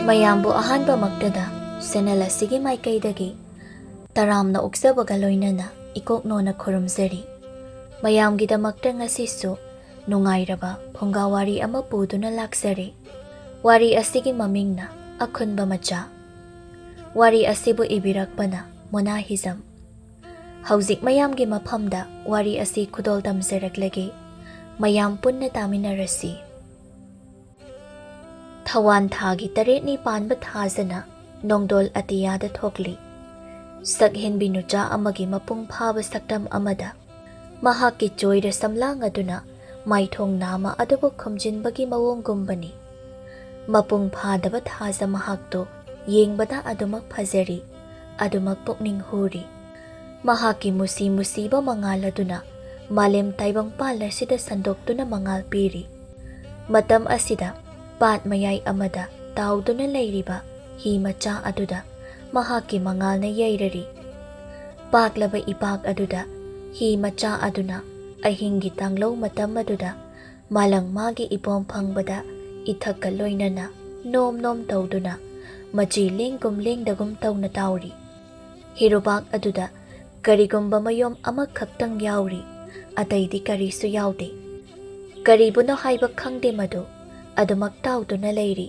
ꯃꯌꯥꯝꯕꯨ ꯑꯍꯥꯟꯕꯃꯛꯇꯗ ꯁꯦꯅꯦꯜ ꯑꯁꯤꯒꯤ ꯃꯥꯏꯀꯩꯗꯒꯤ ꯇꯔꯥꯝꯅ ꯑꯣꯛꯆꯕꯒ ꯂꯣꯏꯅꯅ ꯏꯀꯣꯛꯅꯣꯅ ꯈꯨꯔꯨꯝꯖꯔꯤ꯫ ꯃꯌꯥꯝꯒꯤꯗꯃꯛꯇ ꯉꯁꯤꯁꯨ ꯅꯨꯡꯉꯥꯏꯔꯕ ꯐꯨꯡꯒꯥ ꯋꯥꯔꯤ ꯑꯃ ꯄꯨꯗꯨꯅ ꯂꯥꯛꯆꯔꯤ꯫ ꯋꯥꯔꯤ ꯑꯁꯤꯒꯤ ꯃꯃꯤꯡꯅ ꯑꯈꯨꯟꯕ ꯃꯆꯥ꯫ ꯋꯥꯔꯤ ꯑꯁꯤꯕꯨ ꯏꯕꯤꯔꯛꯄꯅ ꯃꯣꯅꯥ ꯍꯤꯖꯝ꯫ ꯍꯧꯖꯤꯛ ꯃꯌꯥꯝꯒꯤ ꯃꯐꯝꯗ ꯋꯥꯔꯤ ꯑꯁꯤ ꯈꯨꯗꯣꯜ ꯇꯝꯖꯔꯛꯂꯒꯦ꯫ ꯃꯌꯥꯝ ꯄꯨꯟꯅ ꯇꯥꯃꯤꯟꯅꯔꯁꯤ꯫ ꯊꯋꯥꯟ ꯊꯥꯒꯤ 8ꯅꯤ ꯄꯥꯟꯕ ꯊꯥꯖꯅ ꯅꯣꯡꯗꯣꯜ ꯑꯇꯤꯌꯥꯗ ꯊꯣꯛꯂꯤ꯫ ꯁꯛꯍꯦꯟꯕꯤ ꯅꯨꯆꯥ ꯑꯃꯒꯤ ꯃꯄꯨꯡ ꯐꯥꯕ ꯁꯛꯇꯝ ꯑꯃꯗ ꯃꯍꯥꯛꯀꯤ ꯆꯣꯏꯔ ꯁꯝꯂꯥꯡ ꯑꯗꯨꯅ ꯃꯥꯏꯊꯣꯡ ꯅꯥꯝꯃ ꯑꯗꯨꯕꯨ ꯈꯨꯝꯖꯤꯟꯕꯒꯤ ꯃꯑꯣꯡꯒꯨꯝꯕꯅꯤ꯫ ꯃꯄꯨꯡ ꯐꯥꯗꯕ ꯊꯥꯖ ꯃꯍꯥꯛꯇꯣ ꯌꯦꯡꯕꯗ ꯑꯗꯨꯃꯛ ꯐꯖꯔꯤ, ꯑꯗꯨꯃꯛ ꯄꯨꯛꯅꯤꯡ ꯍꯨꯔꯤ꯫ ꯃꯍꯥꯛꯀꯤ ꯃꯨꯁꯤ ꯃꯨꯁꯤꯕ ꯃꯉꯥꯜ ꯑꯗꯨꯅ ꯃꯥꯂꯦꯝ ꯇꯥꯏꯕꯪꯄꯥꯜ ꯑꯁꯤꯗ ꯁꯟꯗꯣꯛꯇꯨꯅ ꯃꯉꯥꯜ ꯄꯤꯔꯤ꯫ ꯃꯇꯝ ꯑꯁꯤꯗ ꯄꯥꯠ ꯃꯌꯥꯏ ꯑꯃꯗ ꯇꯥꯎꯗꯨꯅ ꯂꯩꯔꯤꯕ ꯍꯤ ꯃꯆꯥ ꯑꯗꯨꯗ ꯃꯍꯥꯛꯀꯤ ꯃꯉꯥꯜꯅ ꯌꯩꯔꯔꯤ꯫ ꯄꯥꯛꯂꯕ ꯏꯄꯥꯛ ꯑꯗꯨꯗ ꯍꯤ ꯃꯆꯥ ꯑꯗꯨꯅ ꯑꯍꯤꯡꯒꯤ ꯇꯥꯡꯂꯧ ꯃꯇꯝ ꯑꯗꯨꯗ ꯃꯥꯂꯪ ꯃꯥꯒꯤ ꯏꯄꯣꯝ ꯐꯪꯕꯗ ꯏꯊꯛꯀ ꯂꯣꯏꯅꯅ ꯅꯣꯝ ꯅꯣꯝ ꯇꯧꯗꯨꯅ ꯃꯆꯤ ꯂꯦꯡꯒꯨꯝ ꯂꯦꯡꯗꯒꯨꯝ ꯇꯧꯅ ꯇꯥꯎꯔꯤ꯫ ꯍꯤꯔꯨꯕꯥꯛ ꯑꯗꯨꯗ ꯀꯔꯤꯒꯨꯝꯕ ꯃꯌꯣꯝ ꯑꯃꯈꯛꯇꯪ ꯌꯥꯎꯔꯤ, ꯑꯇꯩꯗꯤ ꯀꯔꯤꯁꯨ ꯌꯥꯎꯗꯦ꯫ ꯀꯔꯤꯕꯨꯅꯣ ꯍꯥꯏꯕ ꯈꯪꯗꯦ ꯃꯗꯨ ꯑꯗꯨꯃꯛ ꯇꯥꯎꯗꯨꯅ ꯂꯩꯔꯤ꯫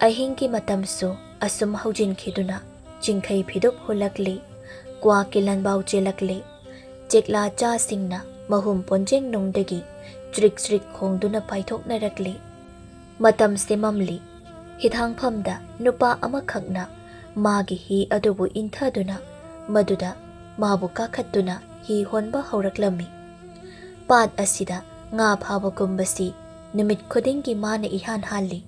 ꯑꯍꯤꯡꯒꯤ ꯃꯇꯝꯁꯨ ꯑꯁꯨꯝ ꯍꯧꯖꯤꯟꯈꯤꯗꯨꯅ ꯆꯤꯡꯈꯩ ꯐꯤꯗꯨꯞ ꯍꯨꯜꯂꯛꯂꯤ, ꯀ꯭ꯋꯥꯛꯀꯤ ꯂꯟꯕꯥꯎ ꯆꯦꯜꯂꯛꯂꯤ꯫ ꯆꯦꯛꯂꯥ ꯆꯥꯁꯤꯡꯅ ꯃꯍꯨꯝ ꯄꯣꯟꯖꯦꯡ ꯅꯨꯡꯗꯒꯤ ꯆ꯭ꯔꯤꯛ ꯆ꯭ꯔꯤꯛ ꯈꯣꯡꯗꯨꯅ ꯄꯥꯏꯊꯣꯛꯅꯔꯛꯂꯤ꯫ ꯃꯇꯝꯁꯦ ꯃꯝꯂꯤ꯫ ꯍꯤꯊꯥꯡꯐꯝꯗ ꯅꯨꯄꯥ ꯑꯃꯈꯛꯅ ꯃꯥꯒꯤ ꯍꯤ ꯑꯗꯨꯕꯨ ꯏꯟꯊꯗꯨꯅ ꯃꯗꯨꯗ ꯃꯥꯕꯨ ꯀꯥꯈꯠꯇꯨꯅ ꯍꯤ ꯍꯣꯟꯕ ꯍꯧꯔꯛꯂꯝꯃꯤ꯫ ꯄꯥꯠ ꯑꯁꯤꯗ ꯉꯥ ꯐꯥꯕꯒꯨꯝꯕꯁꯤ ꯅꯨꯃꯤꯠ ꯈꯨꯗꯤꯡꯒꯤ ꯃꯥꯅ ꯏꯍꯥꯟ ꯍꯥꯜꯂꯤ꯫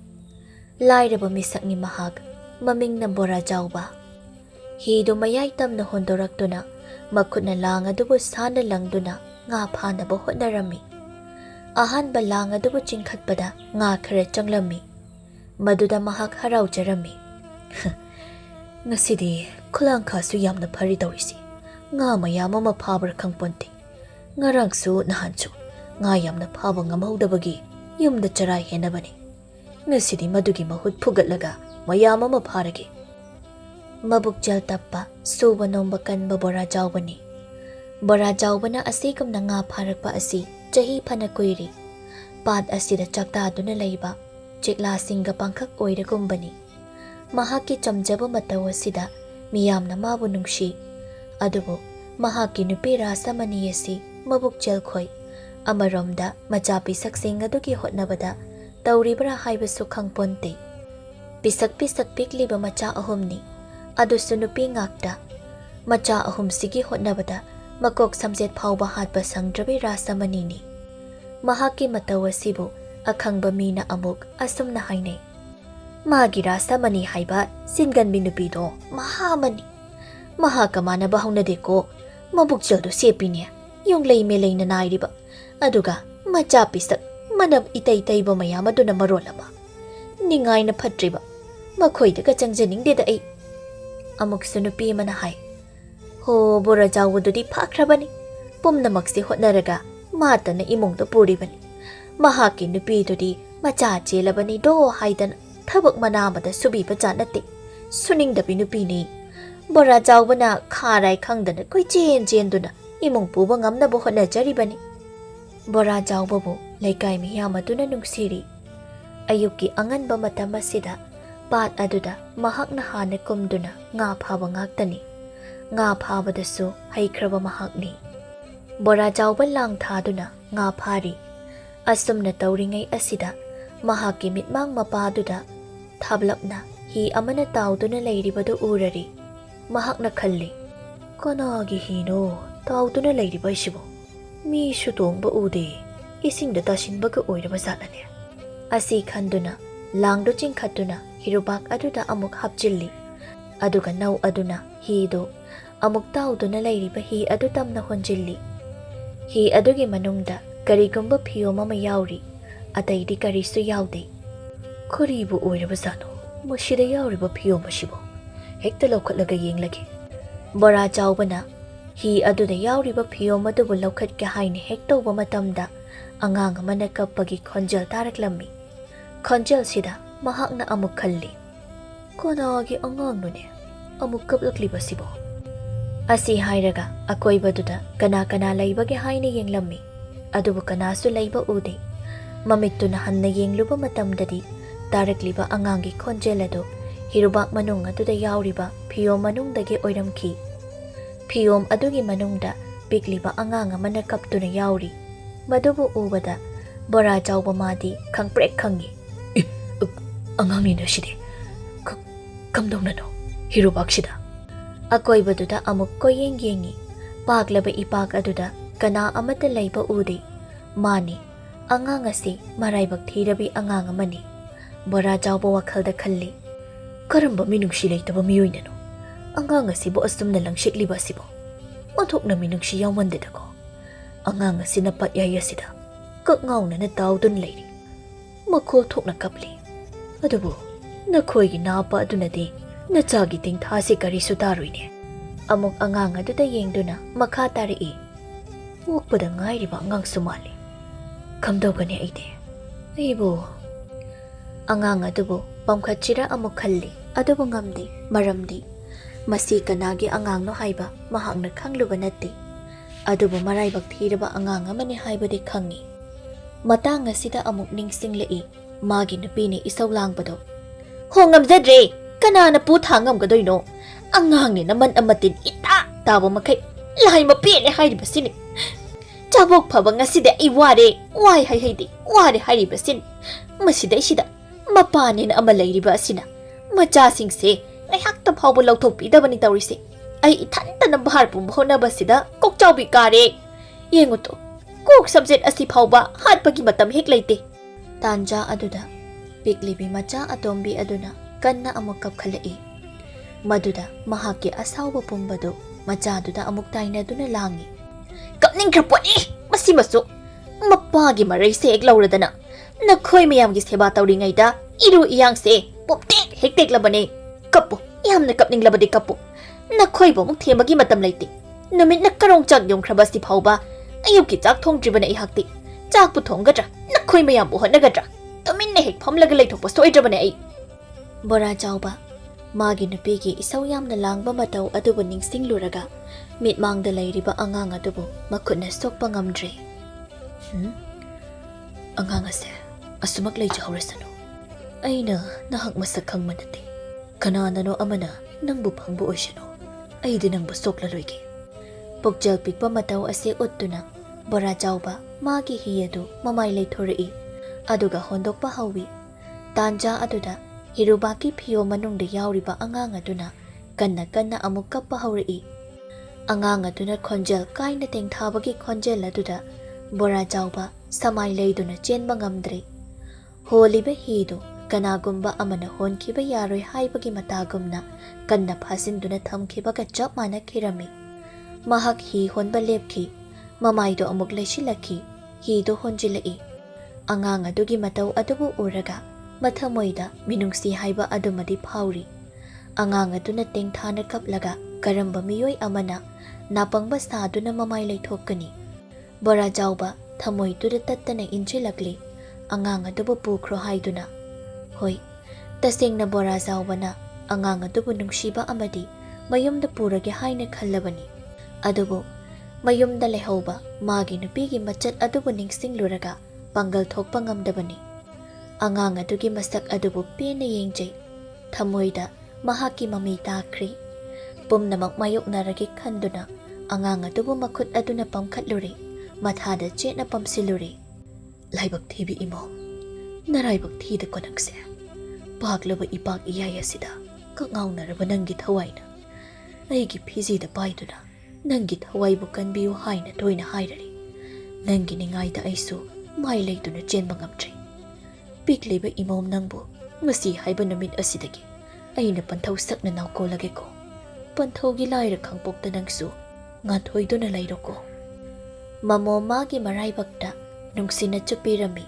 ꯂꯥꯏꯔꯕ ꯃꯤꯁꯛꯅꯤ ꯃꯍꯥꯛ, ꯃꯃꯤꯡꯅ ꯕꯣꯔꯥ ꯆꯥꯎꯕ꯫ ꯍꯤꯗꯨ ꯃꯌꯥꯏ ꯇꯝꯅ ꯍꯣꯟꯗꯣꯔꯛꯇꯨꯅ ꯃꯈꯨꯠꯅ ꯂꯥꯡ ꯑꯗꯨꯕꯨ ꯁꯥꯟꯅ ꯂꯪꯗꯨꯅ ꯉꯥ ꯐꯥꯅꯕ ꯍꯣꯠꯅꯔꯝꯃꯤ꯫ ꯑꯍꯥꯟꯕ ꯂꯥꯡ ꯑꯗꯨꯕꯨ ꯆꯤꯡꯈꯠꯄꯗ ꯉꯥ ꯈꯔ ꯆꯪꯂꯝꯃꯤ꯫ ꯃꯗꯨꯗ ꯃꯍꯥꯛ ꯍꯔꯥꯎꯖꯔꯝꯃꯤ꯫ ꯉꯁꯤꯗꯤ ꯈꯨꯂꯥꯡꯈꯥꯁꯨ ꯌꯥꯝꯅ ꯐꯔꯤ ꯇꯧꯔꯤꯁꯤ꯫ ꯉꯥ ꯃꯌꯥꯝ ꯑꯃ ꯐꯥꯕ꯭ꯔꯥ ꯈꯪꯄꯣꯟꯇꯦ꯫ ꯉꯔꯥꯡꯁꯨ ꯅꯍꯥꯟꯁꯨ ꯉꯥ ꯌꯥꯝꯅ ꯐꯥꯕ ꯉꯝꯍꯧꯗꯕꯒꯤ ꯌꯨꯝꯗ ꯆꯔꯥ ꯍꯦꯟꯅꯕꯅꯤ꯫ ꯉꯁꯤꯗꯤ ꯃꯗꯨꯒꯤ ꯃꯍꯨꯠ ꯐꯨꯒꯠꯂꯒ ꯃꯌꯥꯝ ꯑꯃ ꯐꯥꯔꯒꯦ꯫ ꯃꯕꯨꯛꯆꯦꯜ ꯇꯞꯄ, ꯁꯨꯕ ꯅꯣꯝꯕ ꯀꯟꯕ ꯕꯣꯔꯥ ꯆꯥꯎꯕꯅꯤ꯫ ꯕꯣꯔꯥ ꯆꯥꯎꯕꯅ ꯑꯁꯤꯒꯨꯝꯅ ꯉꯥ ꯐꯥꯔꯛꯄ ꯑꯁꯤ ꯆꯍꯤ ꯐꯅ ꯀꯨꯏꯔꯤ꯫ ꯄꯥꯠ ꯑꯁꯤꯗ ꯆꯥꯛꯇꯥꯗꯨꯅ ꯂꯩꯕ ꯆꯦꯛꯂꯥꯁꯤꯡꯒ ꯄꯥꯡꯈꯛ ꯑꯣꯏꯔꯒꯨꯝꯕꯅꯤ꯫ ꯃꯍꯥꯛꯀꯤ ꯆꯝꯖꯕ ꯃꯇꯧ ꯑꯁꯤꯗ ꯃꯤꯌꯥꯝꯅ ꯃꯥꯕꯨ ꯅꯨꯡꯁꯤ꯫ ꯑꯗꯨꯕꯨ ꯃꯍꯥꯛꯀꯤ ꯅꯨꯄꯤ ꯔꯥꯁꯃꯅꯤ ꯑꯁꯤ ꯃꯕꯨꯛꯆꯦꯜ ꯈꯣꯏ꯫ ꯑꯃꯔꯣꯝꯗ ꯃꯆꯥ ꯄꯤꯁꯛꯁꯤꯡ ꯑꯗꯨꯒꯤ ꯍꯣꯠꯅꯕꯗ ꯇꯧꯔꯤꯕ꯭ꯔꯥ ꯍꯥꯏꯕꯁꯨ ꯈꯪꯄꯣꯟꯇꯦ꯫ ꯄꯤꯁꯛ ꯄꯤꯁꯛ ꯄꯤꯛꯂꯤꯕ ꯃꯆꯥ 3ꯅꯤ, ꯑꯗꯨꯁꯨ ꯅꯨꯄꯤ ꯉꯥꯛꯇ꯫ ꯃꯆꯥ 3ꯁꯤꯒꯤ ꯍꯣꯠꯅꯕꯗ ꯃꯀꯣꯛ ꯁꯝꯖꯦꯠ ꯐꯥꯎꯕ ꯍꯥꯠꯄ ꯁꯪꯗ꯭ꯔꯕꯤ ꯔꯥꯁꯃꯅꯤꯅꯤ꯫ ꯃꯍꯥꯛꯀꯤ ꯃꯇꯧ ꯑꯁꯤꯕꯨ ꯑꯈꯪꯕ ꯃꯤꯅ ꯑꯃꯨꯛ ꯑꯁꯨꯝꯅ ꯍꯥꯏꯅꯩ꯫ ꯃꯥꯒꯤ ꯔꯥꯁꯃꯅꯤ ꯍꯥꯏꯕ ꯆꯤꯟꯒꯟꯕꯤ ꯅꯨꯄꯤꯗꯣ ꯃꯍꯥ ꯑꯃꯅꯤ꯫ ꯃꯍꯥꯛꯀ ꯃꯥꯟꯅꯕ ꯍꯧꯅꯗꯦꯀꯣ꯫ ꯃꯕꯨꯛꯆꯦꯜꯗꯨ ꯁꯦꯞꯄꯤꯅꯦ, ꯌꯨꯡꯂꯩ ꯃꯦꯂꯩꯅ ꯅꯥꯏꯔꯤꯕ꯫ ꯑꯗꯨꯒ ꯃꯆꯥ ꯄꯤꯁꯛ ꯃꯅꯞ ꯏꯇꯩ ꯇꯩꯕ ꯃꯌꯥꯝ ꯑꯗꯨꯅ ꯃꯔꯣꯜ ꯑꯃ ꯅꯤꯡꯉꯥꯏꯅ ꯐꯠꯇ꯭ꯔꯤꯕ꯫ ꯃꯈꯣꯏꯗꯒ ꯆꯪꯖꯅꯤꯡꯗꯦꯗ ꯑꯩ꯫ ꯑꯃꯨꯛꯁꯨ ꯅꯨꯄꯤ ꯑꯃꯅ ꯍꯥꯏ, ꯍꯣ ꯕꯣꯔꯥ ꯆꯥꯎꯕꯗꯨꯗꯤ ꯐꯈ꯭ꯔꯕꯅꯤ꯫ ꯄꯨꯝꯅꯃꯛꯁꯤ ꯍꯣꯠꯅꯔꯒ ꯃꯥꯇꯅ ꯏꯃꯨꯡꯗ ꯄꯨꯔꯤꯕꯅꯤ꯫ ꯃꯍꯥꯛꯀꯤ ꯅꯨꯄꯤꯗꯨꯗꯤ ꯃꯆꯥ ꯆꯦꯜꯂꯕꯅꯤꯗꯣ ꯍꯥꯏꯗꯅ ꯊꯕꯛ ꯃꯅꯥ ꯑꯃꯗ ꯁꯨꯕꯤꯕ ꯖꯥꯠ ꯅꯠꯇꯦ꯫ ꯁꯨꯅꯤꯡꯗꯕꯤ ꯅꯨꯄꯤꯅꯤ꯫ ꯕꯣꯔꯥ ꯆꯥꯎꯕꯅ ꯈꯥꯔꯥꯏ ꯈꯪꯗꯅ ꯀꯣꯏꯆꯦꯟ ꯆꯦꯟꯗꯨꯅ ꯏꯃꯨꯡ ꯄꯨꯕ ꯉꯝꯅꯕ ꯍꯣꯠꯅꯖꯔꯤꯕꯅꯤ꯫ ꯕꯣꯔꯥ ꯆꯥꯎꯕꯕꯨ ꯂꯩꯀꯥꯏ ꯃꯤꯌꯥꯝ ꯑꯗꯨꯅ ꯅꯨꯡꯁꯤꯔꯤ꯫ ꯑꯌꯨꯛꯀꯤ ꯑꯉꯟꯕ ꯃꯇꯝ ꯑꯁꯤꯗ ꯄꯥꯠ ꯑꯗꯨꯗ ꯃꯍꯥꯛꯅ ꯍꯥꯟꯅ ꯀꯨꯝꯗꯨꯅ ꯉꯥ ꯐꯥꯕ ꯉꯥꯛꯇꯅꯤ꯫ ꯉꯥ ꯐꯥꯕꯗꯁꯨ ꯍꯩꯈ꯭ꯔꯕ ꯃꯍꯥꯛꯅꯤ꯫ ꯕꯣꯔꯥ ꯆꯥꯎꯕ ꯂꯥꯡ ꯊꯥꯗꯨꯅ ꯉꯥ ꯐꯥꯔꯤ꯫ ꯑꯁꯨꯝꯅ ꯇꯧꯔꯤꯉꯩ ꯑꯁꯤꯗ ꯃꯍꯥꯛꯀꯤ ꯃꯤꯠꯃꯥꯡ ꯃꯄꯥꯗꯨꯗ ꯊꯥꯞꯂꯞꯅ ꯍꯤ ꯑꯃꯅ ꯇꯥꯎꯗꯨꯅ ꯂꯩꯔꯤꯕꯗꯨ ꯎꯔꯔꯤ꯫ ꯃꯍꯥꯛꯅ ꯈꯜꯂꯤ, ꯀꯅꯥꯒꯤ ꯍꯤꯅꯣ ꯇꯥꯎꯗꯨꯅ ꯂꯩꯔꯤꯕ ꯑꯁꯤꯕꯨ? ꯃꯤꯁꯨ ꯇꯣꯡꯕ ꯎꯗꯦ, ꯏꯁꯤꯡꯗ ꯇꯥꯁꯤꯟꯕꯒ ꯑꯣꯏꯔꯕ ꯖꯥꯠꯂꯅꯦ꯫ ꯑꯁꯤ ꯈꯟꯗꯨꯅ ꯂꯥꯡꯗꯨ ꯆꯤꯡꯈꯠꯇꯨꯅ ꯍꯤꯔꯨꯕꯥꯛ ꯑꯗꯨꯗ ꯑꯃꯨꯛ ꯍꯥꯞꯆꯤꯜꯂꯤ꯫ ꯑꯗꯨꯒ ꯅꯧ ꯑꯗꯨꯅ ꯍꯤꯗꯨ ꯑꯃꯨꯛ ꯇꯥꯎꯗꯨꯅ ꯂꯩꯔꯤꯕ ꯍꯤ ꯑꯗꯨ ꯇꯝꯅ ꯍꯣꯟꯖꯤꯜꯂꯤ꯫ ꯍꯤ ꯑꯗꯨꯒꯤ ꯃꯅꯨꯡꯗ ꯀꯔꯤꯒꯨꯝꯕ ꯐꯤꯌꯣꯝ ꯑꯃ ꯌꯥꯎꯔꯤ, ꯑꯇꯩꯗꯤ ꯀꯔꯤꯁꯨ ꯌꯥꯎꯗꯦ꯫ ꯀꯔꯤꯕꯨ ꯑꯣꯏꯔꯕ ꯖꯥꯠꯅꯣ ꯃꯁꯤꯗ ꯌꯥꯎꯔꯤꯕ ꯐꯤꯌꯣꯝ ꯑꯁꯤꯕꯨ? ꯍꯦꯛꯇ ꯂꯧꯈꯠꯂꯒ ꯌꯦꯡꯂꯒꯦ꯫ ꯕꯣꯔꯥ ꯆꯥꯎꯕꯅ ꯍꯤ ꯑꯗꯨꯗ ꯌꯥꯎꯔꯤꯕ ꯐꯤꯌꯣꯝ ꯑꯗꯨꯕꯨ ꯂꯧꯈꯠꯀꯦ ꯍꯥꯏꯅ ꯍꯦꯛ ꯇꯧꯕ ꯃꯇꯝꯗ ꯑꯉꯥꯡ ꯑꯃꯅ ꯀꯞꯄꯒꯤ ꯈꯣꯟꯖꯦꯜ ꯇꯥꯔꯛꯂꯝꯃꯤ꯫ ꯈꯣꯟꯖꯦꯜꯁꯤꯗ ꯃꯍꯥꯛꯅ ꯑꯃꯨꯛ ꯈꯜꯂꯤ, Konagi angangnune amuk kaplakliba asi hairaga akoibaduda kana laibage haina yenglammi adubu kanasu laiba ude mamittuna hanna yengluba matamdadi tarakliba angangi khonjelado hirubak manung aduda yauriba phiyom manungdagi oiramki phiyom adugi manungda pikliba angang amana kaptuna yauri madubu ubada bora jauba madi khangprek khangi angangi na shide kamdongnano hirubakshida akoibaduda amuk koyeng yengi paklaba ipak aduda kana amata laiba ude mani angang asi maraibak thirabi angang amani bora jauba wakhalda khalli karamba minungshi leitaba miyoinano angang asi bo asumna langshikliba sibo othokna minungshi yawmandedako angang asi na patyay asida kakngawna na tawdun leiri makhol thokna kapli adubu nakhoigi napa adunadi nachagi tingthasi karisu taruine amuk angang aduda yengduna makha tari pokpada ngairiba angang sumali kamdogani aide aibo angang adubu pamkhachira amuk khalli adubu ngamdi maramdi masi kanagi angang no haiba mahakna khangluba natte adubu maraibak thiraba angang amani haibadi khangi matang asida amuk ningsinglei magi nupini isau langbado hongamjadre kanana pu thangamgadoino angang ni naman amatin ita tabo makai lai mapine hairibasini Chabok phaba ngaside ai ware wai hai haidi ware hairibasin masida isida mapane na ama leiriba asina macha singse ngaihakta phawbo lauthokpi dabani tawrise ai ithanta na bahar pum bhona basida kokchawbi kare yenguto kok subject asi phawba hatpagi matam hek leite tanja aduda piklibi macha atombi aduna kanna amuk kapkhalai maduda mahaki asawba pumbado macha aduda amuk taina duna langi kapning kraponi masi masu mapagi marai se ek lauradana nakhoi mayam gi seba tawri ngaida iru iyang se poptek hektek labane kapu yamna kapning labade kapu nakhoi bo muk themagi matam leite numit na karong chak yong khrabasi phawba ayuk ki chak thong dribana I hakti chak pu thonggadra nakhoi mayam bo honagadra tumin ne hek phamlaga leithokpa soidrabane ai bora chawba magi nupi gi isau yamna langba matau adubu ningsingluraga mitmangda leiriba angang adubu makhutna sokpa ngamdre angang ase asumak leijahorasano aina nahak masak khangmanate kananano amana nangbu phangbu oisano aidi nangbu sokla loige pokjal pikpa matau ase uttuna bora chawba magi hiyadu mamai leithorei aduga hondokpa hawi tanja aduda hirubaki phiyo manungda yauriba angang aduna kanna amuk kappa haurei angang aduna khonjel kaina tengthabagi khonjel aduda bora chawba samai leiduna chenba ngamdre holiba hidu kanagumba amana honkhiba yaroi haibagi matagumna kanna phasinduna thamkhibaga chap mana khirami mahak hi honba lepki mamaido amuk lesilaki hido honjilai angang adugi matau adubu uraga mathamoida minungsi haiba adumadi phauri angang aduna tengthana kaplaga karamba miyoi amana napangba saduna mamai leithokani bora jawba thamoi tuda tattana inchilakli angang adubu pukhro haiduna hoi tasengna bora jawbana angang adubu nungshiba amadi mayumda purage haina khallabani adubu mayumda lehauba magi nupigi machat adubu ningsingluraga pangal thokpa ngamdabani angang adugi masak adubu pena yengjai thamoida mahaki mami takri pumnamak mayoknaragi khanduna angang adubu makhut aduna pamkhatluri mathada chetna pamsiluri laibak thibi imo naraibak thida konakse paklaba ipak iyaya sida kakngawnaraba nangi thawaina aigi phizida paiduna nangi thawaibu kanbiu haina toina hairari nangi ningaida aisu mai leiduna chenba ngamtri pikleiba imom nangbu ngasi haiba numit asidagi aina panthau sakna nawkolage ko panthaugi laira khangpokta nangsu ngathoiduna lairoko mamo magi maraibakta nungsina chupirami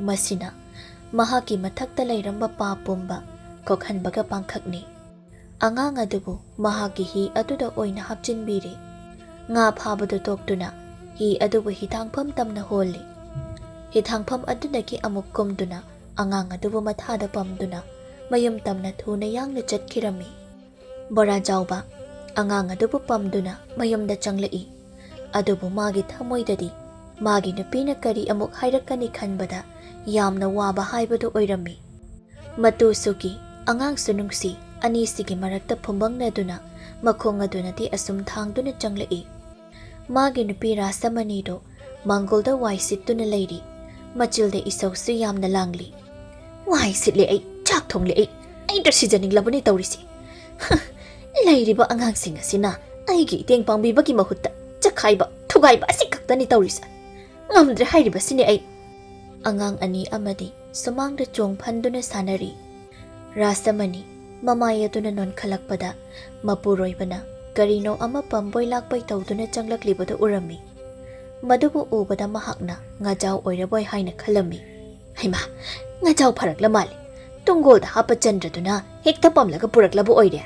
masina mahaki mathakta lairamba papumba kokhanbaga pangkhakni angang adubu mahaki hi aduda oina hapchinbiri nga phabadu toktuna hi adubu hithangpham tamna holli hithangpham adunagi amuk kumduna angang adubu mathada pamduna mayum tamna thuna yangna chatkirami. Bora jawba angang adubu pamduna mayumda changlai. Adubu magi thamoidadi magi nupina kari amuk hairakani khanbada yamna waba haibadu oirami. Matu suki angang sunungsi anisigi marakta phumbangna makhong adunati asum thangduna changlai. Magi nupi Rasamanido Mangolda wai sittuna leiri. Machilde isausu yamna langli. Wai sitle ai chak thongle ai da sijaning labani tawrisi. Leiriba angang singa sina aigi teng pangbibagi mahutta chakhaiba thugaiba asi khaktani tawrisa. Ngamdre hairiba sine ai. Angang ani amadi sumangda chong phanduna sanari. Rasamani mamayaduna non khalakpada mapuroibana karino ama pamboi lakpai tawduna changlaklibada urami. Madubu ubada mahakna ngajau oiraboy haina khalami. Haima ngajau pharakla mali. Tungolda hapa chandraduna hekta pamlaga puraklabu oire.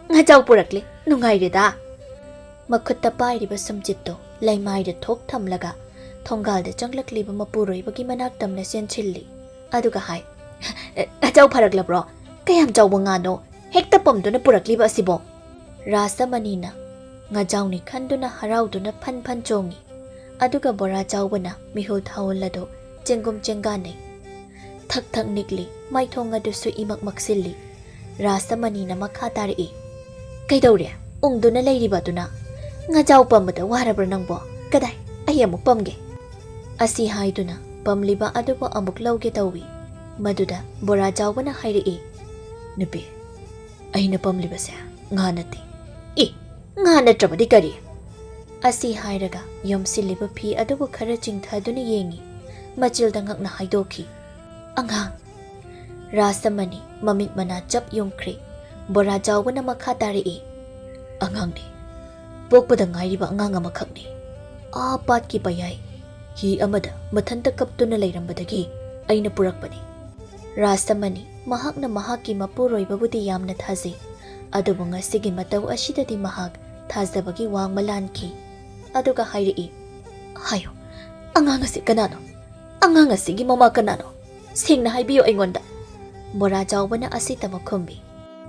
Ngajau purakle nungaireda. Makhutta pairiba sumjitto laimaida thok thamlaga thongalda changlakliba mapuroibagi manak tamna senchilli. Aduga hai. Ngajau pharakla bro. Kayam jawba ngano hekta pamduna purakliba asibo. Rasamanina ngajauni khanduna harauduna phan chongi. Aduga bora jawbana mihul thawlado chengum chengane. Thak nikli maithong adusu imak maksilli. Rasamanina makha tari. Kaidawre ungduna leiribaduna ngajaw pamada warabra nangbo kadai ay amuk pamge. Asi haiduna pamliba aduba amuk lawge tawi. Maduda bora jawbana hairi. Nupi aina pamlibase nganati. Nganatrabadi kari. Asi hairaga yomsiliba phi adubu khara chingthaduna yengi. Machilda ngakna haidokhi. Angang. Rasamani mamit mana chap yongkhri. Bora jawbana makha tari. Angang ni. Pokpada ngairiba angang amakhakni. Pat ki payai. Hi amada mathanta kaptuna leirambadagi aina purakpani. Rasamani mahakna mahaki mapuroibabudi yamna thazi. Adubu ngasigi matau asidadi mahak thazabagi wang malanki. Aduga hairi. Hayo. Angang asi kanano. Angang asigi mama kanano. Singna haibiyo aingonda. Bora jawbana asita makhumbi.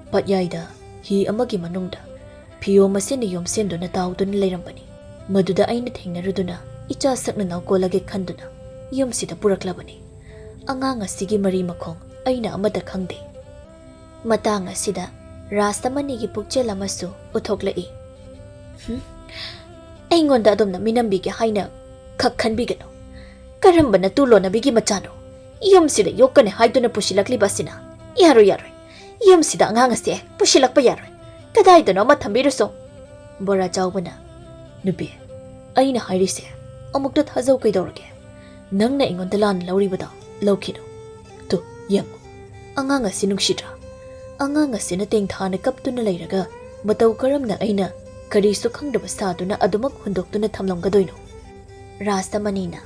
Patyaida hi amagi manungda. Piyo masini yomsenduna tawduna leirambani. Maduda aina thengnaruduna icha sakna nawkolage khanduna yomsida puraklabani. Angang asigi mari makhong aina amada khangde. Matang asida Rasamanigi pukchel amasu uthoklai. Aingonda adumna minambige haina khakhanbigano. Karambana tulona bigi machano. Yomsida yokkane haiduna pushilakli basina. Yaroi. Yomsida angang ase pushilakpa yaroi. Kadaidano mathambiruso. Bora jawbana. Nubi aina hairise amukta thajau kaidorage. Nangna ingonda lan lauribada laukino. Tu yam. Angang ase nungshidra. Angang asina tengthana kaptuna leiraga matau karamna aina karisu khangdaba saduna adumak hundoktuna thamlamgadoino. Rasamanina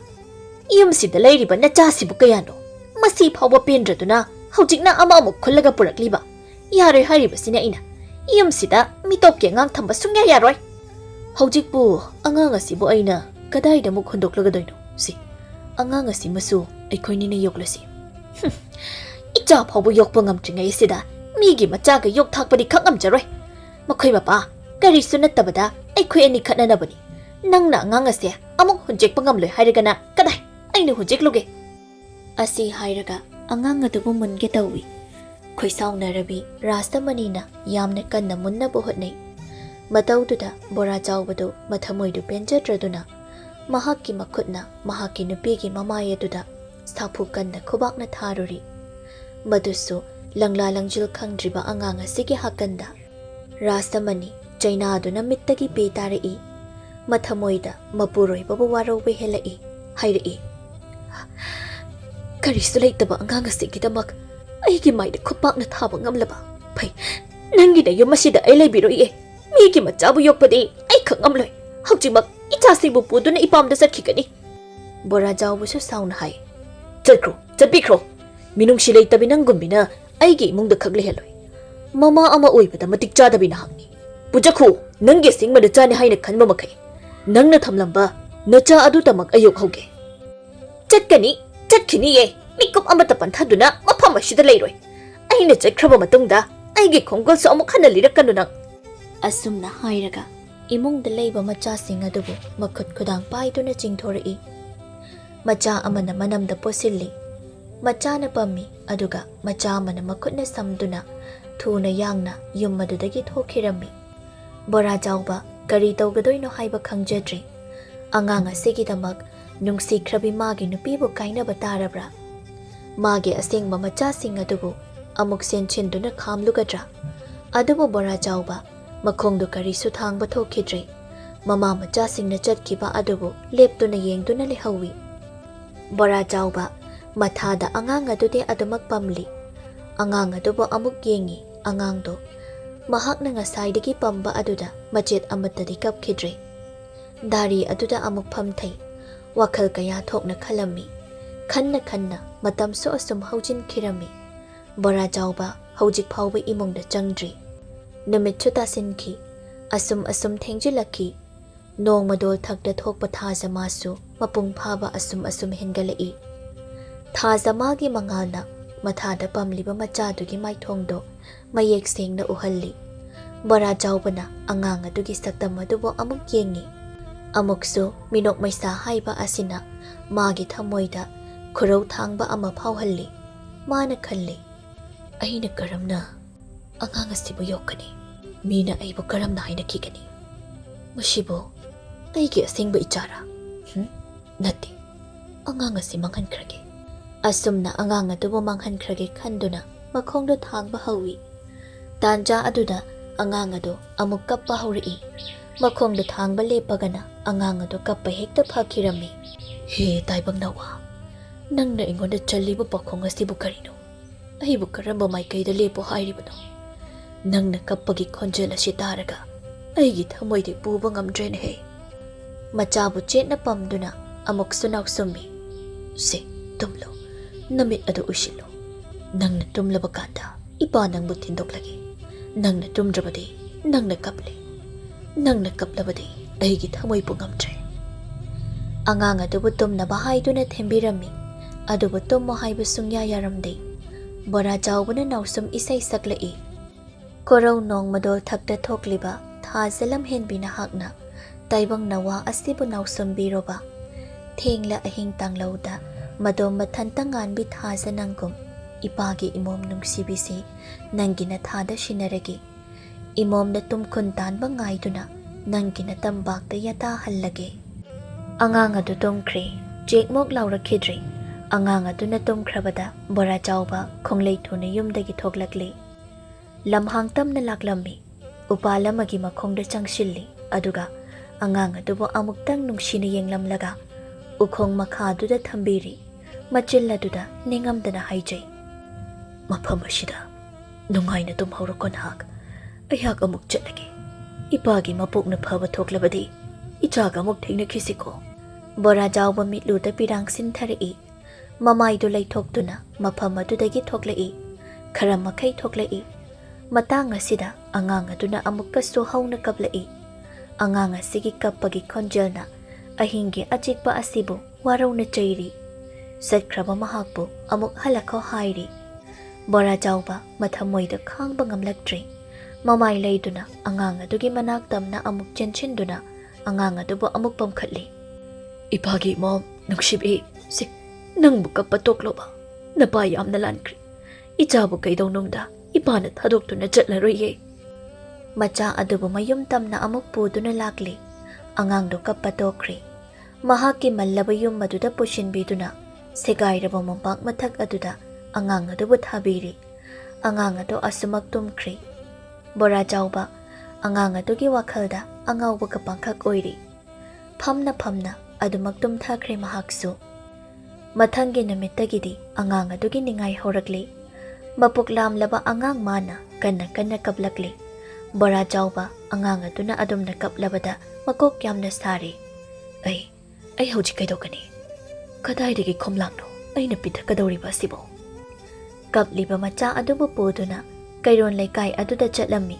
yamsida leiriba nachasibu kayano masi phawba pendraduna haujikna ama amuk khullaga purakliba yaroi haribasina aina yamsida mitopke ngang thamba sungya yaroi. Haujikbu angang asibu aina kadaida muk hundoklagadoino si angang asimasu aikhoinina yoklasi. Icha phawbu yokpa ngamtringai sida Migi machaga yok thakpadi khangam jaroi. Makhoi mapa karisu nattabada aikhoi ani khatnanabani. Nangna angang ase amuk hunjek pangamloi hairagana kadai aina hunjek luge. Asi hairaga angang adubu munge tawi. Khoisaunarabi Rasamanina yamna kanna munna bohotnei. Mataududa bora jawbadu mathamoidu penjadraduna mahakki makhutna mahakki nupigi mamayaduda sthapu kanna khubakna tharuri. Madusu Langla langjil khangdriba angang asigi hakanda. Rasamani China aduna mittagi petari. Mathamoida mapuroi babu warau behelai. Hairi. Karisu leitaba angang asigi damak aigi maida khupakna thaba ngamlaba. Pai nangida yomasida ai leibiroi. Migi machabu yokpadi ai khangamloi. Haujimak ichasibu puduna ipamda sakhikani. Bora jawbusu sauna hai. Chadbikro. Minungsi leitabi nangumbina Aigi imungda khagle heloi. Mama ama oibada matik chadabina hangni. Pujakhu nange singmada chani haina khanba makai. Nangna thamlamba nacha adu tamak ayok hoge. Chatkini ye mikup amata panthaduna mafam asida leiroi. Ai ꯑꯩꯅ ꯆꯠꯈ꯭ꯔꯕ ꯃꯇꯨꯡꯗ ꯑꯩꯒꯤ ꯈꯣꯡꯒꯨꯜꯁꯨ ꯑꯃꯨꯛ ꯍꯟꯅ ꯂꯤꯔꯛꯀꯅꯨ ꯅꯪ ꯑꯁꯨꯝꯅ ꯍꯥꯏꯔꯒ ꯏꯃꯨꯡꯗ ꯂꯩꯕ ꯃꯆꯥꯁꯤꯡ ꯑꯗꯨꯕꯨ ꯃꯈꯨꯠ ꯈꯨꯗꯥꯡ ꯄꯥꯏꯗꯨꯅ ꯆꯤꯡꯊꯣꯔꯛꯏ ꯃꯆꯥ ꯑꯃꯅ ꯃꯅꯝꯗ ꯄꯣꯠꯁꯤꯜꯂꯤ ꯃꯆꯥꯅ ꯄꯝꯃꯤ ꯑꯗꯨꯒ ꯃꯆꯥ ꯑꯃꯅ ꯃꯈꯨꯠꯅ ꯁꯝꯗꯨꯅ ꯊꯨꯅ ꯌꯥꯡꯅ ꯌꯨꯝ ꯑꯗꯨꯗꯒꯤ ꯊꯣꯛꯈꯤꯔꯝꯃꯤ ꯕꯣꯔꯥ ꯆꯥꯎꯕ ꯀꯔꯤ ꯇꯧꯒꯗꯣꯏꯅꯣ ꯍꯥꯏꯕ ꯈꯪꯖꯗ꯭ꯔꯤ ꯑꯉꯥꯡ ꯑꯁꯤꯒꯤꯗꯃꯛ ꯅꯨꯡꯁꯤꯈ꯭ꯔꯕꯤ ꯃꯥꯒꯤ ꯅꯨꯄꯤꯕꯨ ꯀꯥꯏꯅꯕ ꯇꯥꯔꯕ꯭ꯔꯥ ꯃꯥꯒꯤ ꯑꯁꯦꯡꯕ ꯃꯆꯥꯁꯤꯡ ꯑꯗꯨꯕꯨ ꯑꯃꯨꯛ ꯁꯦꯟꯁꯤꯟꯗꯨꯅ ꯈꯥꯝꯂꯨꯒꯗ꯭ꯔꯥ ꯑꯗꯨꯕꯨ ꯕꯣꯔꯥ ꯆꯥꯎꯕ ꯃꯈꯣꯡꯗꯨ ꯀꯔꯤꯁꯨ ꯊꯥꯡꯕ ꯊꯣꯛꯈꯤꯗ꯭ꯔꯦ ꯃꯃꯥ ꯃꯆꯥꯁꯤꯡꯅ ꯆꯠꯈꯤꯕ ꯑꯗꯨꯕꯨ ꯂꯦꯞꯇꯨꯅ ꯌꯦꯡꯗꯨꯅ ꯂꯩꯍꯧꯏ ꯕꯣꯔꯥ ꯆꯥꯎꯕ ꯃꯊꯥꯗ ꯑꯉꯥꯡ ꯑꯗꯨꯗꯤ ꯑꯗꯨꯃꯛ ꯄꯝꯂꯤ ꯑꯉꯥꯡ ꯑꯗꯨꯕꯨ ꯑꯃꯨꯛ ꯌꯦꯡꯉꯤ ꯑꯉꯥꯡꯗꯣ ꯃꯍꯥꯛꯅ ꯉꯁꯥꯏꯗꯒꯤ ꯄꯝꯕ ꯑꯗꯨꯗ ꯃꯆꯦꯠ ꯑꯃꯠꯇꯗꯤ ꯀꯞꯈꯤꯗ꯭ꯔꯦ ꯗꯥꯔꯤ ꯑꯗꯨꯗ ꯑꯃꯨꯛ ꯐꯝꯊꯩ ꯋꯥꯈꯜ ꯀꯌꯥ ꯊꯣꯛꯅ ꯈꯜꯂꯝꯃꯤ ꯈꯟꯅ ꯈꯟꯅ ꯃꯇꯝꯁꯨ ꯑꯁꯨꯝ ꯍꯧꯖꯤꯟꯈꯤꯔꯝꯃꯤ ꯕꯣꯔꯥ ꯆꯥꯎꯕ ꯍꯧꯖꯤꯛ ꯐꯥꯎꯕ ꯏꯃꯨꯡꯗ ꯆꯪꯗ꯭ꯔꯤ ꯅꯨꯃꯤꯠꯁꯨ ꯇꯥꯁꯤꯟꯈꯤ ꯑꯁꯨꯝ ꯊꯦꯡꯖꯤꯜꯂꯛꯈꯤ ꯅꯣꯡꯃꯗꯣꯜ ꯊꯛꯇ ꯊꯣꯛꯄ ꯊꯥꯖꯃꯥꯁꯨ ꯃꯄꯨꯡ ꯐꯥꯕ ꯑꯁꯨꯝ ꯍꯦꯟꯒꯠꯂꯛꯏ ꯊꯥꯖꯃꯥꯒꯤ ꯃꯉꯥꯜꯅ ꯃꯊꯥꯗ ꯄꯝꯂꯤꯕ ꯃꯆꯥꯗꯨꯒꯤ ꯃꯥꯏꯊꯣꯡꯗꯣ ꯃꯌꯦꯛ ꯁꯦꯡꯅ ꯎꯍꯜꯂꯤ ꯕꯣꯔꯥ ꯆꯥꯎꯕꯅ ꯑꯉꯥꯡ ꯑꯗꯨꯒꯤ ꯁꯛꯇꯝ ꯑꯗꯨꯕꯨ ꯑꯃꯨꯛ ꯌꯦꯡꯉꯤ ꯑꯃꯨꯛꯁꯨ ꯃꯤꯅꯣꯛ ꯃꯩꯁꯥ ꯍꯥꯏꯕ ꯑꯁꯤꯅ ꯃꯥꯒꯤ ꯊꯃꯣꯏꯗ ꯈꯨꯔꯧ ꯊꯥꯡꯕ ꯑꯃ ꯐꯥꯎꯍꯜꯂꯤ ꯃꯥꯅ ꯈꯜꯂꯤ ꯑꯩꯅ ꯀꯔꯝꯅ ꯑꯉꯥꯡ ꯑꯁꯤꯕꯨ ꯌꯣꯛꯀꯅꯤ ꯃꯤꯅ ꯑꯩꯕꯨ ꯀꯔꯝꯅ ꯍꯥꯏꯅꯈꯤꯒꯅꯤ ꯃꯁꯤꯕꯨ ꯑꯩꯒꯤ ꯑꯁꯦꯡꯕ ꯏꯆꯥꯔꯥ ꯅꯠꯇꯦ ꯑꯉꯥꯡ ꯑꯁꯤ ꯃꯥꯡꯍꯟꯈ꯭ꯔꯒꯦ ꯑꯁꯨꯝꯅ ꯑꯉꯥꯡ ꯑꯗꯨꯕꯨ ꯃꯥꯡꯍꯟꯈ꯭ꯔꯒꯦ ꯈꯟꯗꯨꯅ ꯃꯈꯣꯡꯗꯣ ꯊꯥꯡꯕ ꯍꯧꯏ ꯇꯥꯟꯖꯥ ꯑꯗꯨꯗ ꯑꯉꯥꯡ ꯑꯗꯨ ꯑꯃꯨꯛ ꯀꯞꯄ ꯍꯧꯔꯛꯏ ꯃꯈꯣꯡꯗ ꯊꯥꯡꯕ ꯂꯦꯞꯄꯒꯅ ꯑꯉꯥꯡ ꯑꯗꯨ ꯀꯞꯄ ꯍꯦꯛꯇ ꯐꯈꯤꯔꯝꯃꯤ ꯍꯦ ꯇꯥꯏꯕꯪ ꯅꯋꯥ ꯅꯪꯅ ꯑꯩꯉꯣꯟꯗ ꯆꯜꯂꯤꯕ ꯄꯥꯈꯣꯡ ꯑꯁꯤꯕꯨ ꯀꯔꯤꯅꯣ ꯑꯩꯕꯨ ꯀꯔꯝꯕ ꯃꯥꯏꯀꯩꯗ ꯂꯦꯞꯄꯣ ꯍꯥꯏꯔꯤꯕꯅꯣ ꯅꯪꯅ ꯀꯞꯄꯒꯤ ꯈꯣꯟꯖꯦꯜ ꯑꯁꯤ ꯇꯥꯔꯒ ꯑꯩꯒꯤ ꯊꯃꯣꯏꯗꯤ ꯄꯨꯕ ꯉꯝꯗ꯭ꯔꯦꯅꯦꯍꯦ ꯃꯆꯥꯕꯨ ꯆꯦꯠꯅ ꯄꯝꯗꯨꯅ ꯑꯃꯨꯛꯁꯨ ꯅꯥꯎꯁꯨꯝꯃꯤ ꯁꯦ ꯇꯨꯝꯂꯣ ꯅꯃꯤꯠ ꯑꯗꯨ ꯎꯏꯁꯤꯜꯂꯣ ꯅꯪꯅ ꯇꯨꯝꯂꯕ ꯀꯥꯟꯗ ꯏꯄꯥ ꯅꯪꯕꯨ ꯊꯤꯟꯗꯣꯛꯂꯒꯦ ꯅꯪꯅ ꯇꯨꯝꯗ꯭ꯔꯕꯗꯤ ꯅꯪꯅ ꯀꯞꯂꯦ ꯅꯪꯅ ꯀꯞꯂꯕꯗꯤ ꯑꯩꯒꯤ ꯊꯃꯣꯏꯕꯨ ꯉꯝꯗ꯭ꯔꯦ ꯑꯉꯥꯡ ꯑꯗꯨꯕꯨ ꯇꯨꯝꯅꯕ ꯍꯥꯏꯗꯨꯅ ꯊꯦꯝꯕꯤꯔꯝꯃꯤ ꯑꯗꯨꯕꯨ ꯇꯨꯝꯃꯣ ꯍꯥꯏꯕ ꯁꯨꯡꯌꯥ ꯌꯥꯔꯝꯗꯦ ꯕꯣꯔꯥ ꯆꯥꯎꯕꯅ ꯅꯥꯎꯁꯨꯝ ꯏꯁꯩ ꯁꯛꯂꯛꯏ ꯀꯣꯔꯧ ꯅꯣꯡꯃꯗꯣꯜ ꯊꯛꯇ ꯊꯣꯛꯂꯤꯕ ꯊꯥꯖ ꯂꯝꯍꯦꯟꯕꯤ ꯅꯍꯥꯛꯅ ꯇꯥꯏꯕꯪ ꯅꯋꯥ ꯑꯁꯤꯕꯨ ꯅꯥꯎꯁꯨꯝꯕꯤꯔꯣꯕ ꯊꯦꯡꯂ ꯑꯍꯤꯡ ꯇꯥꯡꯂꯧꯗ ꯃꯗꯣꯝ ꯃꯊꯟꯇ ꯉꯥꯟꯕꯤ ꯊꯥꯖ ꯅꯪꯒꯨꯝ ꯏꯄꯥꯒꯤ ꯏꯃꯣꯝ ꯅꯨꯡꯁꯤꯕꯤꯁꯤ ꯅꯪꯒꯤ ꯅꯊꯥꯗ ꯁꯤꯟꯅꯔꯒꯦ ꯏꯃꯣꯝꯅ ꯇꯨꯝꯈꯨꯟ ꯇꯥꯟꯕ ꯉꯥꯏꯗꯨꯅ ꯅꯪꯒꯤ ꯅꯇꯝꯕꯥꯛꯇ ꯌꯥꯇꯥꯍꯜꯂꯒꯦ ꯑꯉꯥꯡ ꯑꯗꯨ ꯇꯨꯝꯈ꯭ꯔꯦ ꯆꯦꯛꯃꯣꯛ ꯂꯥꯎꯔꯛꯈꯤꯗ꯭ꯔꯦ ꯑꯉꯥꯡ ꯑꯗꯨꯅ ꯇꯨꯝꯈ꯭ꯔꯕꯗ ꯕꯣꯔꯥ ꯆꯥꯎꯕ ꯈꯣꯡꯂꯩ ꯊꯨꯅ ꯌꯨꯝꯗꯒꯤ ꯊꯣꯛꯂꯛꯂꯤ ꯂꯝꯍꯥꯡ ꯇꯝꯅ ꯂꯥꯛꯂꯝꯃꯤ ꯎꯄꯥꯜ ꯑꯃꯒꯤ ꯃꯈꯣꯡꯗ ꯆꯪꯁꯤꯜꯂꯤ ꯑꯗꯨꯒ ꯑꯉꯥꯡ ꯑꯗꯨꯕꯨ ꯑꯃꯨꯛꯇꯪ ꯅꯨꯡꯁꯤꯅ ꯌꯦꯡꯂꯝꯂꯒ ꯎꯈꯣꯡ ꯃꯈꯥꯗꯨꯗ ꯊꯝꯕꯤꯔꯤ ꯃꯆꯤꯜ ꯑꯗꯨꯗ ꯅꯤꯡꯉꯝꯗꯅ ꯍꯥꯏꯖꯩ ꯃꯐꯝ ꯑꯁꯤꯗ ꯅꯨꯡꯉꯥꯏꯅ ꯇꯨꯝꯍꯧꯔꯣꯀꯣ ꯅꯍꯥꯛ ꯑꯩꯍꯥꯛ ꯑꯃꯨꯛ ꯆꯠꯂꯒꯦ ꯏꯄꯥꯒꯤ ꯃꯄꯣꯛꯅ ꯐꯕ ꯊꯣꯛꯂꯕꯗꯤ ꯏꯆꯥꯒ ꯑꯃꯨꯛ ꯊꯦꯡꯅꯈꯤꯁꯤꯀꯣ ꯕꯣꯔꯥ ꯆꯥꯎꯕ ꯃꯤꯠꯂꯨꯗ ꯄꯤꯔꯥꯡ ꯁꯤꯟꯊꯔꯛꯏ ꯃꯃꯥꯏꯗꯨ ꯂꯩꯊꯣꯛꯇꯨꯅ ꯃꯐꯝ ꯑꯗꯨꯗꯒꯤ ꯊꯣꯛꯂꯛꯏ ꯈꯔ ꯃꯈꯩ ꯊꯣꯛꯂꯛꯏ ꯃꯇꯥꯡ ꯑꯁꯤꯗ ꯑꯉꯥꯡ ꯑꯗꯨꯅ ꯑꯃꯨꯛꯀꯁꯨ ꯍꯧꯅ ꯀꯞꯂꯛꯏ ꯑꯉꯥꯡ ꯑꯁꯤꯒꯤ ꯀꯞꯄꯒꯤ ꯈꯣꯟꯖꯦꯜꯅ ꯑꯍꯤꯡꯒꯤ ꯑꯆꯤꯛꯄ ꯑꯁꯤꯕꯨ ꯋꯥꯔꯧꯅ ꯆꯩꯔꯤ ꯆꯠꯈ꯭ꯔꯕ ꯃꯍꯥꯛꯄꯨ ꯑꯃꯨꯛ ꯍꯜꯂꯛꯈꯣ ꯍꯥꯏꯔꯤ ꯕꯣꯔꯥ ꯆꯥꯎꯕ ꯃꯊꯃꯣꯏꯗ ꯈꯥꯡꯕ ꯉꯝꯂꯛꯇ꯭ꯔꯦ ꯃꯃꯥꯏ ꯂꯩꯗꯨꯅ ꯑꯉꯥꯡ ꯑꯗꯨꯒꯤ ꯃꯅꯥꯛ ꯇꯝꯅ ꯑꯃꯨꯛ ꯆꯦꯟꯁꯤꯟꯗꯨꯅ ꯑꯉꯥꯡ ꯑꯗꯨꯕꯨ ꯑꯃꯨꯛ ꯄꯝꯈꯠꯂꯤ ꯏꯄꯥꯒꯤ ꯏꯃꯣꯝ ꯅꯨꯡꯁꯤꯕꯤ ꯁꯤ ꯅꯪꯕꯨ ꯀꯞꯄ ꯇꯣꯛꯂꯣꯕ ꯅꯄꯥ ꯌꯥꯝꯅ ꯂꯥꯟꯈ꯭ꯔꯦ ꯏꯆꯥꯕꯨ ꯀꯩꯗꯧꯅꯨꯡꯗ ꯏꯄꯥꯅ ꯊꯥꯗꯣꯛꯇꯨꯅ ꯆꯠꯂꯔꯣꯏꯌꯦ ꯃꯆꯥ ꯑꯗꯨꯕꯨ ꯃꯌꯨꯝ ꯇꯝꯅ ꯑꯃꯨꯛ ꯄꯨꯗꯨꯅ ꯂꯥꯛꯂꯤ ꯑꯉꯥꯡꯗꯨ ꯀꯞꯄ ꯇꯣꯛꯈ꯭ꯔꯦ ꯃꯍꯥꯛꯀꯤ ꯃꯜꯂꯕ ꯌꯨꯝ ꯑꯗꯨꯗ ꯄꯨꯁꯤꯟꯕꯤꯗꯨꯅ ꯁꯦꯒꯥꯏꯔꯕ ꯃꯣꯝꯄꯥꯛ ꯃꯊꯛ ꯑꯗꯨꯗ ꯑꯉꯥꯡ ꯑꯗꯨꯕꯨ ꯊꯥꯕꯤꯔꯤ ꯑꯉꯥꯡ ꯑꯗꯨ ꯑꯁꯨꯃꯛ ꯇꯨꯝꯈ꯭ꯔꯦ ꯕꯣꯔꯥ ꯆꯥꯎꯕ ꯑꯉꯥꯡ ꯑꯗꯨꯒꯤ ꯋꯥꯈꯜꯗ ꯑꯉꯥꯎꯕꯒ ꯄꯥꯡꯈꯛ ꯑꯣꯏꯔꯤ ꯐꯝꯅ ꯑꯗꯨꯃꯛ ꯇꯨꯝꯊꯈ꯭ꯔꯦ ꯃꯍꯥꯛꯁꯨ ꯃꯊꯪꯒꯤ ꯅꯨꯃꯤꯠꯇꯒꯤꯗꯤ ꯑꯉꯥꯡ ꯑꯗꯨꯒꯤ ꯅꯤꯡꯉꯥꯏ ꯍꯧꯔꯛꯂꯤ ꯃꯄꯨꯛ ꯂꯥꯝꯂꯕ ꯑꯉꯥꯡ ꯃꯥꯅ ꯀꯟꯅ ꯀꯞꯂꯛꯂꯤ ꯕꯣꯔꯥ ꯆꯥꯎꯕ ꯑꯉꯥꯡ ꯑꯗꯨꯅ ꯑꯗꯨꯝꯅ ꯀꯞꯂꯕꯗ ꯃꯀꯣꯛ ꯌꯥꯝꯅ ꯁꯥꯔꯤ ꯑꯩ ꯍꯧꯖꯤꯛ ꯀꯩꯗꯧꯒꯅꯤ ꯀꯗꯥꯏꯗꯒꯤ ꯈꯣꯝꯂꯥꯡꯅꯣ ꯑꯩꯅ ꯄꯤꯊꯛꯀꯗꯧꯔꯤꯕ ꯑꯁꯤꯕꯨ ꯀꯞꯂꯤꯕ ꯃꯆꯥ ꯑꯗꯨꯕꯨ ꯄꯨꯗꯨꯅ ꯀꯩꯔꯣꯟ ꯂꯩꯀꯥꯏ ꯑꯗꯨꯗ ꯆꯠꯂꯝꯃꯤ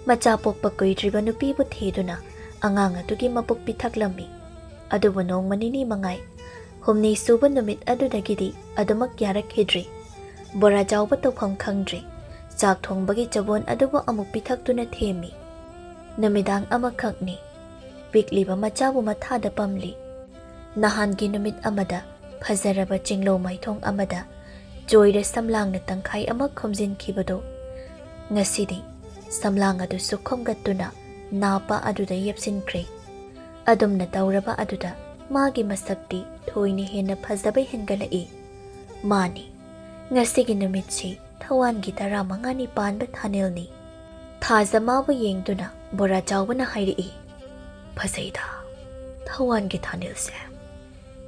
ꯃꯆꯥ ꯄꯣꯛꯄ ꯀꯨꯏꯗ꯭ꯔꯤꯕ ꯅꯨꯄꯤꯕꯨ ꯊꯤꯗꯨꯅ ꯑꯉꯥꯡ ꯑꯗꯨꯒꯤ ꯃꯄꯨꯛ ꯄꯤꯊꯛꯂꯝꯃꯤ ꯑꯗꯨꯕꯨ ꯅꯣꯡꯃ ꯅꯤꯅꯤ ꯃꯉꯥꯏ ꯍꯨꯝꯅꯤ ꯁꯨꯕ ꯅꯨꯃꯤꯠ ꯑꯗꯨꯗꯒꯤꯗꯤ ꯑꯗꯨꯃꯛ ꯌꯥꯔꯛꯈꯤꯗ꯭ꯔꯤ Bora jauba tawpham khangdri. Chak thongbagi chabon adubu amuk pithaktuna themi. Namidang amakhakni. Pikliba machabu mathada pamli. Nahangi numit amada phazaraba chinglo maithong amada joyre samlang na tangkhai ama khomjin khibado. Ngasidi samlang adu sukhomgatuna napa aduda yepsinkhre. Adumna tauraba aduda magi masakti thoini hena phazaba hengalai. Mani ngasigi numitsi thawangi tara mangani panba thanelni. Thazamabu yengduna bora jawbana hairi. Phazaida thawangi thanelse.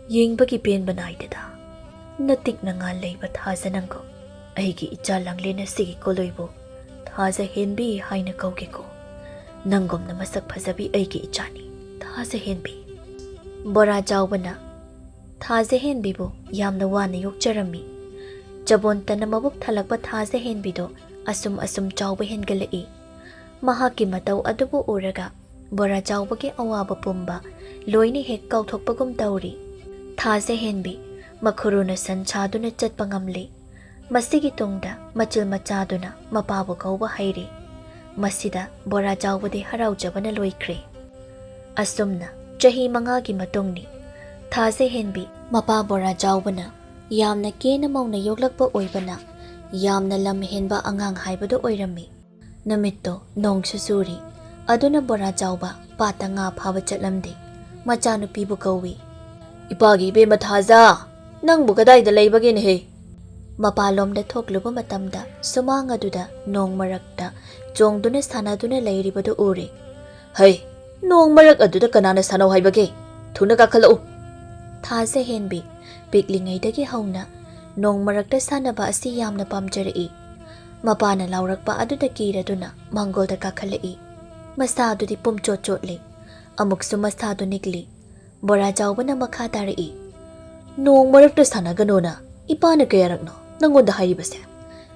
Yengbagi pen banaidada. Natik na nga leiba thajanangko. Aigi icha langlena sigi koloibo. Thaja henbi haina kaugeko. Nangom na masak phazabi aigi ichani. Thaja henbi. Bora jawbana. Thaja henbi bo yamna wana yokjarami. Jabonta na mabuk thalakba thaja henbi do asum jawba hengalai. Mahaki mataw adubo uraga. Bora jawbagi awaba pumba. Loini hek kauthokpagum tauri. Thaja henbi. Makhuruna sanchaduna chatpangamli. Masigi tungda machil machaduna mapabu kauba hairi. Masida bora jawbadi haraujabana loikre. Asumna chahi mangagi matungni. Thaja henbi mapa bora jawbana. Yamna kena mauna yoglakpa oibana. Yamna lam henba angang haibado oirami. Namitto nong susuri. Aduna bora jawba pata nga phaba chatlamdi. Machanu pibu kawi. Ipagi be mathaja. Nang bukadai da leibagin he. Mapalomda thokluba matamda sumanga duda nong marakta jongduna sanaduna leiribadu uri. Hey, nong marak aduda kanana sanaw haibage. Thuna kakhalau. Thaja henbi piklingaidagi hauna nong marakta sanaba asi yamna pamjarai. Mapana laurakpa aduda kiraduna mangolda kakhalai. Masadudi pumchot-chotli. Amuksu masadu nigli. Bora jawbana makha tarai. Nong marakta sanaganona. Ipana kayarakno. Nangonda hairibase.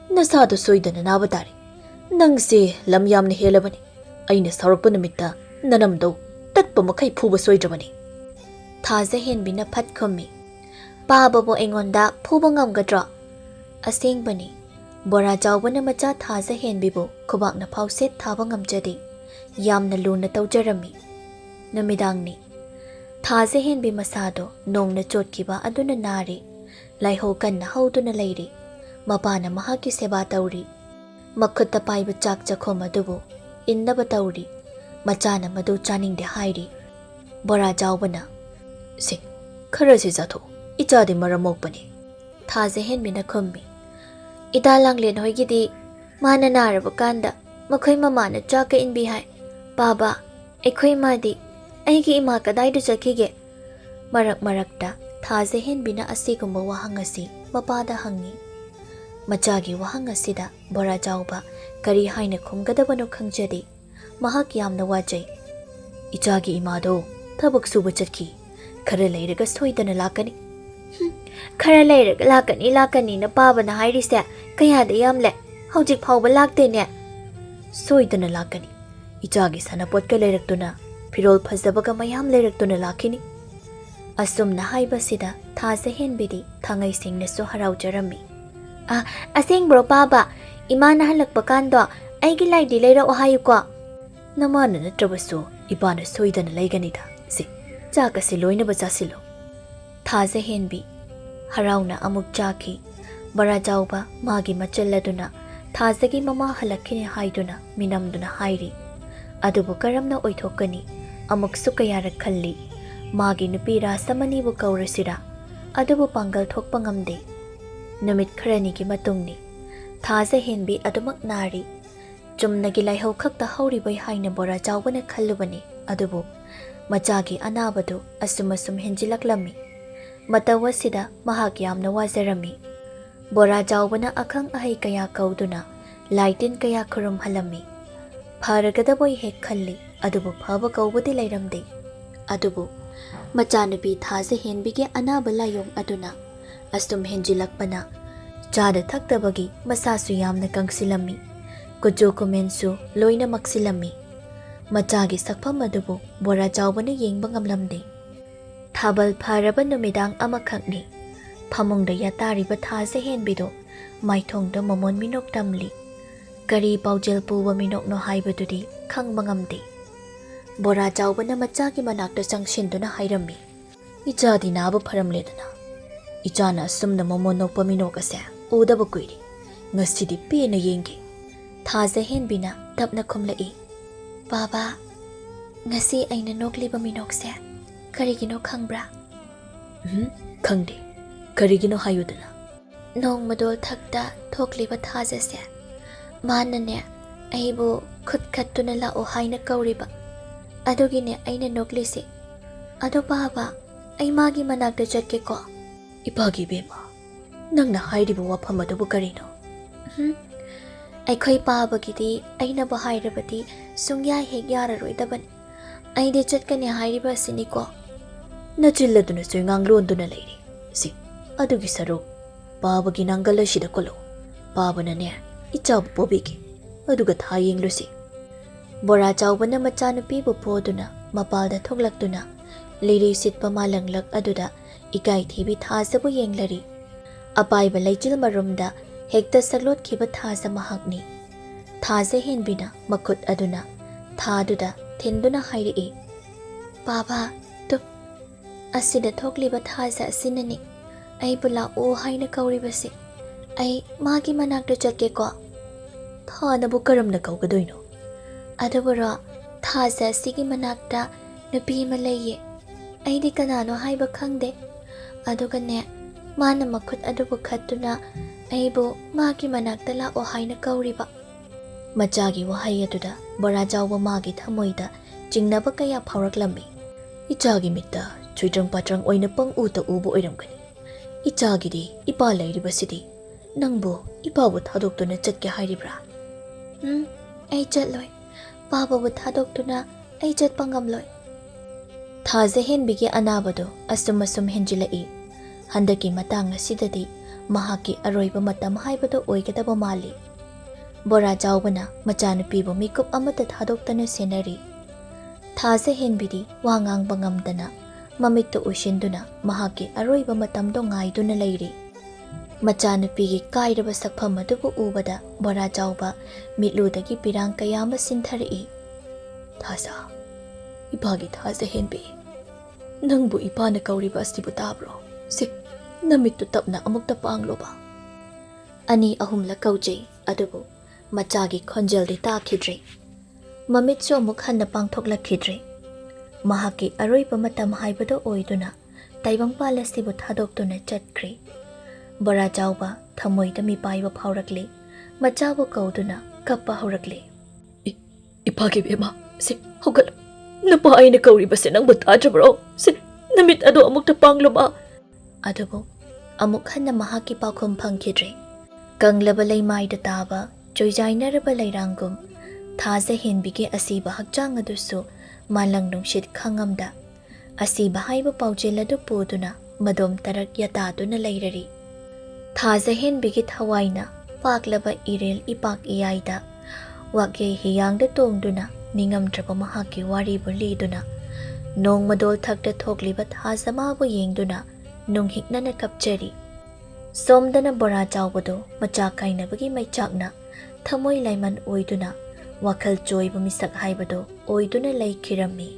Nasado soidana nabatari. Nangsi lamyamna helabani. Aina saurpa namitta nanamdo tatpa makai phuba soidrabani. Thaja henbi na phat khommi. Pababo engonda phuba ngamgadra. Asengbani. Bora jawbana macha thaja henbi bo khubakna phauset thaba ngamjadi. Yamna luna tawjarami. Namidangni. Thaja henbi masado nongna chotkiba aduna nari. Laiho kanna hauduna leiri. Mapana mahaki seba tauri. Makhutta paiba chak chakhom adubu. Innaba tauri. Machana madu chaningde hairi. Bora jawbana. Si, kharasi jatho. Ichadi maramokpani. Thaja henbi na khummi. Ida langlen hoigidi. Mana naraba kanda. Makhoi mamana chaka inbi hai. Baba, ekhoi madi. Aigi ima kadaidu chakhige. Marakta. Thaja henbi na asigumba wahang asi mapada hangi. Machagi wahang asida bora jawba kari haina khumgadabano khangjadi. Mahak yamna wajai. Ichagi imado thabak suba chatki. Khara leiraga soidana lakani. Khara leiraga lakani na baba na hairise kayada yamle. Haujik phauba lakte ne. Soidana lakani. Ichagi sanapotka leiraktuna. Pirol phazabaga mayam leiraktuna lakini. Asumna haibasida thaja henbidi thangai singnasu haraujarami. Aseng bro baba imana halakpa kando aigi laidi leira ohayuko. Namana natrabasu ibana soidana leiganida. Si chakasi loinaba chasilo. Thaja henbi harauna amuk chaki. Bora jawba magi machalladuna thajagi mama halakkine haiduna minamduna hairi. Adubu karamna oithokani amuksu kayarak khalli. Magi nupira samanibu kaurasira. Adubu pangal thokpa ngamde. Numit kharani ki matungni. Thaja henbi adumak nari. Chumnagi laihau khakta hauribai haina bora jawbana khallubani. Adubu machagi anabadu asum henjilaklami. Matawasida mahak yamna wazarami. Bora jawbana akhang ahai kaya kauduna. Laitin kaya khurum halami. Pharagadaboi hek khalli. Adubu phaba kaubudi lairamde. Adubu machanupi thaja henbige anaba layong aduna asum henjilakpana chada thaktabagi masasu yamna kangsilami kujo kumensu loina maksilami machagi sakpham adubu bora jawbana yengba ngamlamde thabal pharaba numidang amakhakni phamungda yatariba thaja henbido maithongda mamon minok tamli. Kari paujel puwa minok no haibadudi khangba ngamde. Bora chawbana machagi manakta changsinduna hairammi. Ichadi naba pharamledana. Ichana asumna mamon nokpa minok ase udaba kuiri. Ngasidi pena yengi. Thaza henbina tapna khumlai. Baba, ngasi aina nokliba minokse karigino khangbra? Khangde. Karigino hayudana. Nong madol thakta thokliba thaza se. Manane aibu khut khattuna la o haina kauriba. Adugine aina noklise. Ado baba, ai magi manakta chatke ko. Ipagi bema. Nangna hairibu wafam adubu karino. Aikhoi pabagidi aina ba hairabati sungya hek yararoidabani. Aide chatkane hairiba siniko. Nachilladuna suingang londuna leiri. Si adugi saruk pabagi nangala shida kolo. Pabana ne ichabu pobigi. Aduga thayeng lusi. Bora chawbana machanupibu poduna mapalda thoglakduna liri sitpa malanglak aduda ikai thibi thasabu yenglari. Apaiba leichil marumda hekta saglot khiba thasa mahakni. Thasa henbina makut aduna thaduda thinduna hairi. Baba, tu asida thokliba thasa asinani. Ai bula o haina kauribase. Ai magi manakta chatke ko. Thanabu karamna kaugadoino. Adubara thasa sigi manakta nupi malaye. Aidi kanano haiba khangde. Adugane mana makut adubu khattuna aibu magi manakta la o haina kauriba. Machagi wahai aduda bora jawba magi thamoida jingnaba kaya phauraklammi. Ichagi mitta chuidrang patrang oina pang uta ubu oiramgani. Ichagidi ipa lairibasidi nangbu ipabu thadoktuna chatke hairibra. Ai chatloi. Bababu thadoktuna ai chatpa ngamloi. Thaza henbigi anabado asum asum henjilai. Handaki matang asidadi mahaki aroiba matam haibado oigadaba mali. Bora jawbana machanupibu mikup amata thadoktana senari. Thaza henbidi wangangba ngamdana mamittu ushinduna mahaki aroiba matamdo ngaiduna leiri. Machanupigi kairaba sakpham adubu ubada bora jawba mitludagi pirang kayama sinthari. Thaza, ipagi thaza henbi. Nangbu ipana kauriba asibu tabro. Si namittu tapna amukta pangloba. Ani ahumla kaujay adubu machagi khonjaldi takhidre. Mamitsu amuk hanna pangthokla khidre. Mahaki aroiba matam haibado oiduna taibang palasibu thadoktuna chatkri. Bora jawba thamoida mipaiba phaurakli. Machabu kauduna kappa haurakli. Ipagi bema si hogal. Napa aina kauribase nangbu tajabro. Si namit ado amukta pangloba. Adubu amuk hanna mahaki pakhum phangkhidre. Kanglaba leimaida taba joijainaraba leirangum thaza henbige asiba hakchang adusu malang nungshit khangamda asiba haiba paujeladu poduna madom tarak yataduna leirari. Thaza henbige thawaina paklaba irel ipak iyaida wagye hiyangda tongduna ningamdraba mahaki wari buliduna nong madol thakta thokliba thaza mabu yengduna nunghiknana kapchari. Somdana bora chawbado macha kainabagi maichakna thamoi laiman oiduna wakhal choiba misak haibado oiduna laikhirammi.